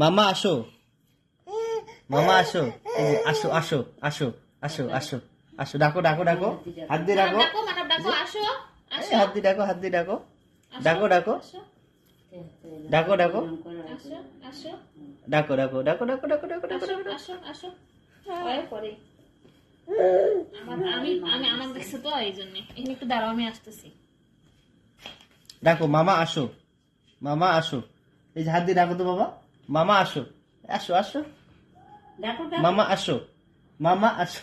মামা আসো, মামা আসো, এই যে আসো আসো আসো আসো আসো আসো, ডাকো ডাকো ডাকো, হাত দিয়ে ডাকো, ডাকো মানব ডাকো, আসো আসো হাত দিয়ে ডাকো, হাত দিয়ে ডাকো, ডাকো ডাকো, আসো ডাকো ডাকো, আসো আসো ডাকো ডাকো ডাকো ডাকো ডাকো ডাকো ডাকো আসো ডাকো। আসো আসো ভয় করে আমি আমি আমার দেখছে তো এই জন্য এখানে একটু দাঁড়াও, আমি আসতেছি। ডাকো মামা আসো, মামা আসো, এই যে হাত দিয়ে ডাকো তো বাবা, মামা আসো, আসো আসো, ডাকো মামা আসো, মামা আসো।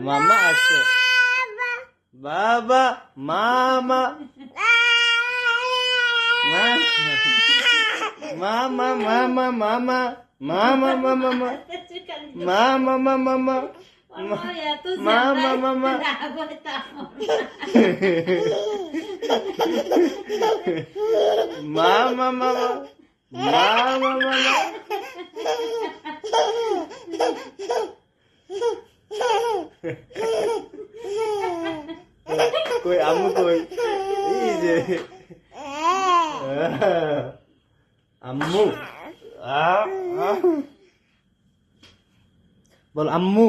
মামা আসো, বাবা, মামা, মামা মামা মামা মামা মামা মামা মামা মামা মামা মামা মামা মামা মামা মামা। কই আম্মু কই, এই যে আম্মু, বল আম্মু,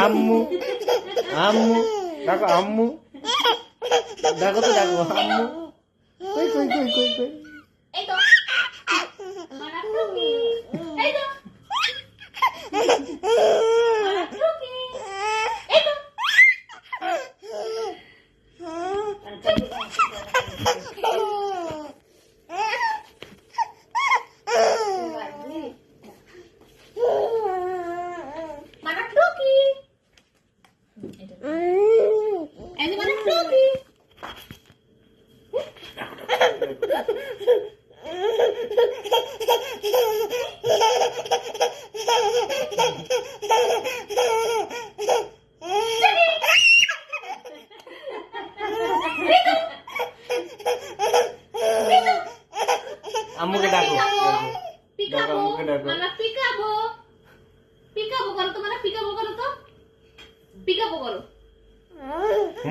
আম্মু, আম্মু, ডাকো আম্মু, ডাকো তো ডাকো আম্মু, কই কই কই কই কই, এই তো মানব টুকি, এই তো মানব টুকি, এই তো মানব টুকি, এই যে মানব টুকি। আম্মুকে ডাকো, পিকাবো, আম্মুকে ডাকো। মানা পিকাবো, পিকাবো করো তো, মানা পিকাবো করো তো, পিকাবো করো,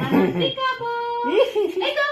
মানা পিকাবো, এই তো